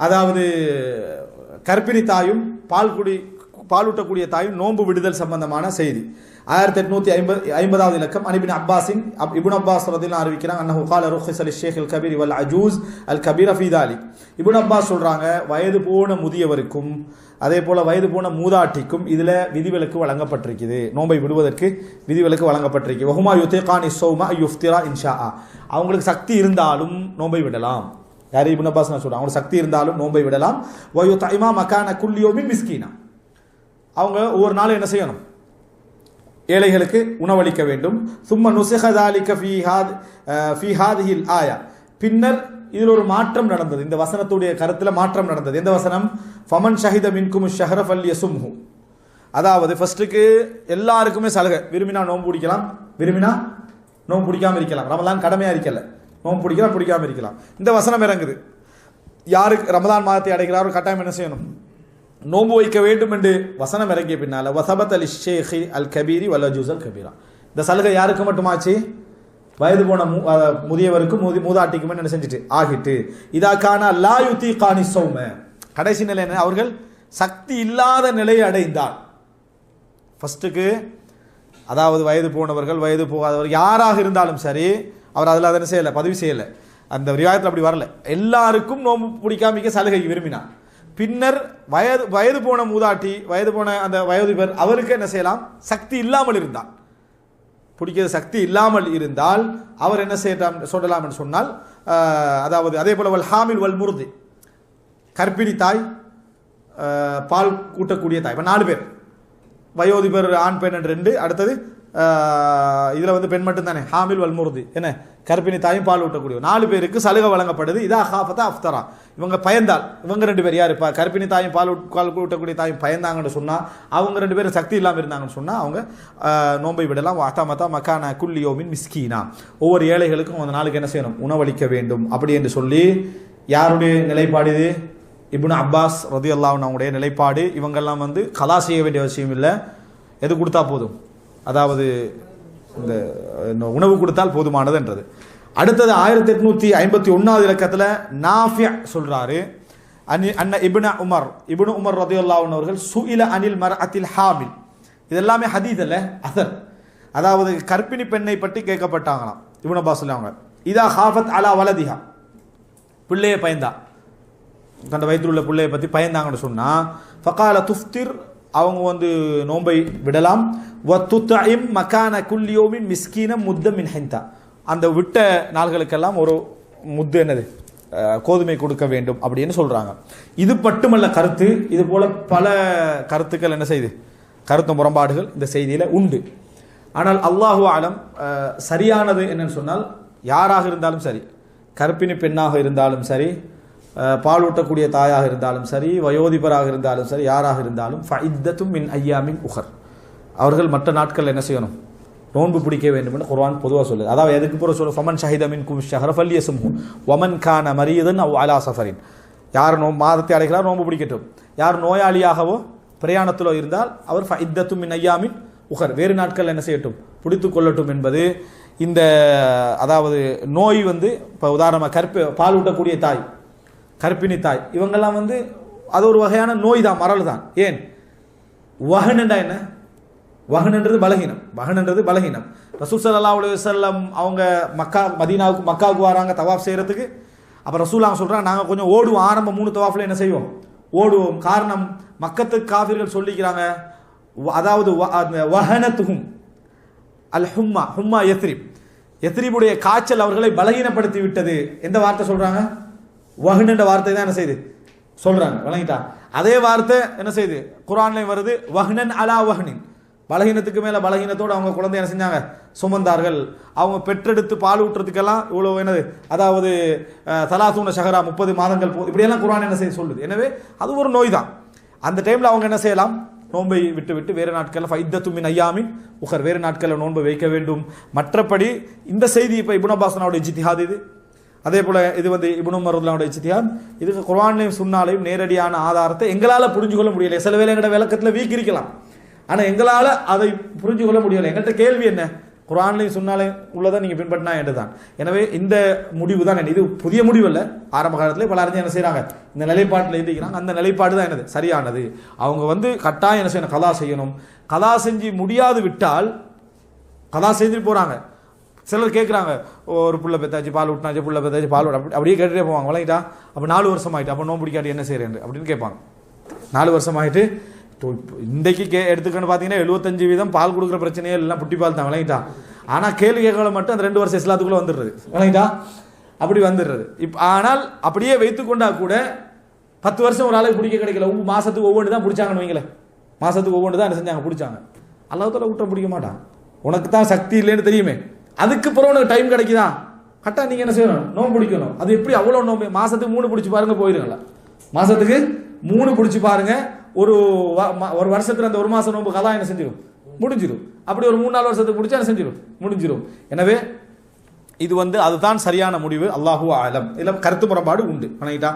அதாவது கர்ப்பிணி தாயும் பாலூட்டக்கூடிய தாயும் நோன்பு விடுதல் சம்பந்தமான செய்தி. 1850 இலக்கம். அனிபின் அப்பாஸின் இப்னு அப்பாஸ் ரதியல்லாஹு அறிவிக்கிறாங்க, அன்னஹு கால ருஹ்ஸ லிஷேഖில் கபீர் வல் அஜூஸ் அல் கபீர ஃபீ தாலிக். இப்னு அப்பாஸ் சொல்றாங்க, வயது போன முதியவருக்கும் அதே போல வயது போன மூதாட்டிக்கும் இதுல விதிவிலக்கு வழங்கப்பட்டிருக்குது, நோன்பை விடுவதற்கு விதிவிலக்கு வழங்கப்பட்டிருக்கு. வஹுமா யுதீகானி ஸௌம யுஃப்திரா இன்ஷாஅ. அவங்களுக்கு சக்தி இருந்தாலும் நோன்பை விடலாம். யார்? இப்னு அப்பாஸ் சொல்றாங்க, அவங்களுக்கு சக்தி இருந்தாலும் நோன்பை விடலாம். வ யுத்இமா மகான குல்லி யௌமின் மிஸ்கீனா. அவங்க ஒவ்வொரு நாளும் என்ன செய்யணும்? ஏழைகளுக்கு உணவளிக்க வேண்டும். சும்ம நுஸிஹ ஸாலிக ஃபீ ஹாதிஹில் ஆயா. பின்னர் இதில் ஒரு மாற்றம் நடந்தது, இந்த வசனத்துடைய கருத்தில் மாற்றம் நடந்தது. எந்த வசனம்? ஃபமன் ஷஹித மின்கும் ஷஹர ஃபல்யசும்ஹு. அதாவது ஃபர்ஸ்ட்டுக்கு எல்லாருக்குமே சலுகை, விரும்பினா நோன்பு பிடிக்கலாம், விரும்பினா நோன்பு பிடிக்காம இருக்கலாம். ரமலான் கடமையா இருக்கல, நோன்பு பிடிக்கலாம் பிடிக்காம இருக்கலாம். இந்த வசனம் இறங்குது. யாருக்கு ரமலான் மாதத்தை அடைகிறாரோ கட்டாயம் என்ன செய்யணும்? நோன்பு வைக்க வேண்டும் என்று வசனம் இறங்கிய பின்னால வசபத் அலி ஷேഖி அல் கபீரி வல் அஜூஸ் அல் கபீரா. இந்த சலுகை யாருக்கு மட்டுமாச்சு? வயது போன முதியவருக்கும் மூதாட்டிக்குமே என்ன செஞ்சுட்டு ஆகிட்டு. இதாக்கான லா யுதீகானி ஸௌம. கடைசி நிலை என்ன? அவர்கள் சக்தி இல்லாத நிலையை அடைந்தால். ஃபர்ஸ்ட்டுக்கு அதாவது வயது போனவர்கள் வயது போகாதவர் யாராக இருந்தாலும் சரி, அவர் அதில் அதை செய்யலை, பதிவு செய்யலை, அந்த ரிவாயத்தில் அப்படி வரல. எல்லாருக்கும் நோன்பு பிடிக்காமிக்க சலுகை விரும்பினார். பின்னர் வயது போன மூதாட்டி, வயது போன அந்த வயோதிபர், அவருக்கு என்ன செய்யலாம்? சக்தி இல்லாமல் இருந்தால், பிடிக்கிற சக்தி இல்லாமல் இருந்தால் அவர் என்ன சொல்லலாம் என்று சொன்னால், அதாவது அதே போல வல் ஹாமில் வல் முர்தி, கர்ப்பிணி தாய், பால் கூட்டக்கூடிய தாய். இப்போ 4 பேர், வயோதிபர் ஆண் பெண் என்று 2, அடுத்தது இதில் பெண் மட்டும் தானே, ஹாமில் வல் முர்தி, என்ன கர்ப்பிணி தாயும் பால் ஊட்டக்கூடிய 4 பேருக்கு சலுகை வழங்கப்படுது. இதா ஹாஃபதா அஃப்தரா. இவங்க பயந்தால், இவங்க 2 பேர் யார்? கர்ப்பிணி தாயும் பால் ஊட்டக்கூடிய தாயும் பயந்தாங்கன்னு சொன்னால், அவங்க 2 பேரும் சக்தி இல்லாமல் இருந்தாங்கன்னு சொன்னால் அவங்க நோன்பை விடலாம். அத்தாமத்தா மக்கான குல்லி யௌமின் மிஸ்கீனா. ஒவ்வொரு ஏழைகளுக்கும் அந்த நாளுக்கு என்ன செய்யணும்? உணவளிக்க வேண்டும். அப்படி என்று சொல்லி யாருடைய நிலைப்பாடு இது? இப்னு அப்பாஸ் ரதியல்லாஹு அன்ஹு அவங்களுடைய நிலைப்பாடு. இவங்கெல்லாம் கலா செய்ய வேண்டிய அவசியம் இல்லை, எது கொடுத்தா போதும், அதாவது இந்த உணவு கொடுத்தால் போதுமானதுன்றது. அடுத்தது 1851 இலக்கத்தில் நாஃபிஅ் சொல்றாரு, அன்ன இப்னு உமர் ரதியல்லாஹு அன்ஹு அவர்கள் சுஇல அனில் மர்அத்தில் ஹாமில். இதெல்லாமே ஹதீஸ் அல்ல, அஸர். அதாவது கர்ப்பிணி பெண்ணை பற்றி கேட்கப்பட்டாங்களாம். இப்னு அப்பாஸ் சொல்லுவாங்க, இதா ஹாஃபத் அலா வலதிஹா, பிள்ளையை பயந்தா, தன் வயிற்றில் உள்ள பிள்ளையை பற்றி பயந்தாங்கன்னு சொன்னா, ஃபகால துஃப்திர், அவங்க நோன்பை விடலாம். வத்துத்இம் மகான குல்லி யௌமின் மிஸ்கீன முத்த மின் ஹிந்தா. அந்த விட்ட நாள்களுக்கெல்லாம் ஒரு முத்து என்னது கோதுமை கொடுக்க வேண்டும் அப்படின்னு சொல்றாங்க. இது மட்டுமல்ல கருத்து, இது போல பல கருத்துக்கள் என்ன செய்து, கருத்து முரண்பாடுகள் இந்த செய்தியில உண்டு. ஆனால் அல்லாஹு ஆலம் சரியானது என்னன்னு சொன்னால், யாராக இருந்தாலும் சரி, கர்ப்பிணி பெண்ணாக இருந்தாலும் சரி, பாலூட்டக்கூடிய தாயாக இருந்தாலும் சரி, வயோதிபராக இருந்தாலும் சரி, யாராக இருந்தாலும் ஃபஇத்தத்தும் மின் ஐயாமின் உஹர், அவர்கள் மற்ற நாட்கள் என்ன செய்யணும்? நோன்பு பிடிக்க வேண்டும் என்று குர்ஆன் பொதுவாக சொல்லுது. அதாவது எதுக்கு பிறகு சொல்ல, ஃபமன் ஷஹித மின்கும் ஷஹர ஃபல்யசும்ஹு வமன் கான மரீதன் அவ் அலா சஃபரின். யார் மாதத்தை அடைகிறார் நோன்பு பிடிக்கட்டும். யார் நோயாளியாகவோ பிரயாணத்திலோ இருந்தால் அவர் ஃபஇத்தத்தும் மின் ஐயாமின் உஹர், வேறு நாட்கள் என்ன செய்யட்டும், பிடித்து கொள்ளட்டும் என்பது. இந்த அதாவது நோய் இப்போ உதாரணமாக பாலூட்டக்கூடிய தாய், கர்ப்பிணி தாய், இவங்கெல்லாம் அது ஒரு வகையான நோய் தான், மரல் தான். ஏன்? வஹன்டா என்ன? வஹன்ன்றது பலகீனம், வஹன்ன்றது பலகீனம். ரசூல் ஸல்லல்லாஹு அலைஹி வஸல்லம் அவங்க மக்காவுக்கு வராங்க தவாஃப் செய்யறதுக்கு. அப்போ ரசூல் சொல்றாங்க, நாங்கள் கொஞ்சம் ஓடுவோம், ஆரம்ப 3 தவாஃப்ல என்ன செய்வோம்? ஓடுவோம். காரணம், மக்கத்து காஃபிர்கள் சொல்லிக்கிறாங்க, அதாவது வஹனத்துஹும் அல் ஹும்மா, ஹும்மா யத்ரிபுடைய காய்ச்சல் அவர்களை பலகீனப்படுத்தி விட்டது. எந்த வார்த்தை சொல்றாங்க? வஹ்ன்ற வார்த்தை தான் என்ன செய்யுது சொல்றாங்க, வழங்கிட்டா. அதே வார்த்தை என்ன செய்யுது குர்ஆன்லயும் வருது, வஹ்னன் அலா வஹ்னின், பலகீனத்துக்கு மேல பலகீனத்தோடு அவங்க குழந்தை என்ன செஞ்சாங்க? சுமந்தார்கள். அவங்க பெற்றெடுத்து பால் ஊட்டுறதுக்கெல்லாம் இவ்வளவு என்னது, அதாவது தலாசூன ஷஹரா 30 மாதங்கள் இப்படியெல்லாம் குர்ஆன் என்ன செய்ய சொல்லுது. எனவே அது ஒரு நோய் தான். அந்த டைம்ல அவங்க என்ன செய்யலாம்? நோன்பை விட்டு வேறு நாட்களில் ஃபைத்தத்து மின் ஐயாமின் உஹர், வேறு நாட்களில் நோன்பை வைக்க வேண்டும். மற்றபடி இந்த செய்தி இப்போ இப்னு அப்பாஸ்னோட இஜ்திஹாத் இது, அதே போல இது இப்னு உமர் ரலியல்லாஹு இஜ்திஹாத். இதுக்கு குர்ஆன்லையும் சுன்னாலையும் நேரடியான ஆதாரத்தை எங்களால் புரிஞ்சு கொள்ள முடியல. சில வேளை எங்களோட விளக்கத்தில் வீக் இருக்கலாம், ஆனால் எங்களால் அதை புரிஞ்சு கொள்ள முடியலை. எங்கள்கிட்ட கேள்வி என்ன? குர்ஆன்லையும் சுன்னாலையும் உள்ளதை நீங்கள் பின்பற்றினா என்றுதான். எனவே இந்த முடிவு தான் இது புதிய முடிவு இல்லை. ஆரம்ப காலத்தில் பல அறிஞர் என்ன செய்கிறாங்க, இந்த நிலைப்பாட்டில் இருக்கிறாங்க. அந்த நிலைப்பாடு தான் என்னது சரியானது. அவங்க கட்டாயம் என்ன செய்யணும், கலா செய்யணும். கலா செஞ்சு முடியாது விட்டால் கலா செஞ்சுட்டு போகிறாங்க. சிலர் கேட்குறாங்க, ஒரு புள்ள பெத்தாச்சு பால் விட்டாச்சு, புள்ள பெத்தாச்சு பால் விட அப்படியே கேட்டுகிட்டே போவாங்க. வழங்கிட்டா அப்போ 4 வருஷம் ஆகிட்டு, அப்போ நோம்பு பிடிக்காட்டி என்ன செய்கிறேன் அப்படின்னு கேட்பாங்க. 4 வருஷம் ஆகிட்டு இன்றைக்கு எடுத்துக்கன்னு பார்த்தீங்கன்னா 75% பால் கொடுக்குற பிரச்சனையே எல்லாம் புட்டி பால் தான். வழங்கிட்டா ஆனால் கேள்வி கேட்கல மட்டும் அந்த 2 வருஷம் இஸ்லாத்துக்குள்ளே வந்துடுறது. வழங்கிட்டா அப்படி வந்துடுறது. ஆனால் அப்படியே வைத்துக்கொண்டா கூட 10 வருஷம் ஒரு ஆளுக்கு பிடிக்க கிடைக்கல. மாதத்துக்கு ஒவ்வொன்று தான் பிடிச்சாங்கன்னு வைங்களேன். மாதத்துக்கு ஒவ்வொன்று தான் என்ன செஞ்சாங்க, பிடிச்சாங்க. அல்லாஹ்வுத்தாலா விட்ட பிடிக்க மாட்டான். உனக்கு தான் சக்தி இல்லைன்னு தெரியுமே, அதுக்கு பிறகு உனக்கு டைம் கிடைக்குதா கரெக்டாக நீங்கள் என்ன செய்யணும், நோம்பு பிடிக்கணும். அது எப்படி அவ்வளோ நோம்பு, மாதத்துக்கு 3 பிடிச்சி பாருங்க போயிருங்களா. மாதத்துக்கு 3 பிடிச்சி பாருங்க. ஒரு வருஷத்துல அந்த 1 மாதம் நோம்பு கலா என்ன செஞ்சிடும், முடிஞ்சிடும். அப்படி ஒரு 3-4 வருஷத்துக்கு பிடிச்சா என்ன செஞ்சிடும், முடிஞ்சிடும். எனவே இது அதுதான் சரியான முடிவு. அல்லாஹு ஆலம். இதில் கருத்து முரண்பாடு உண்டு. வணங்கிட்டா.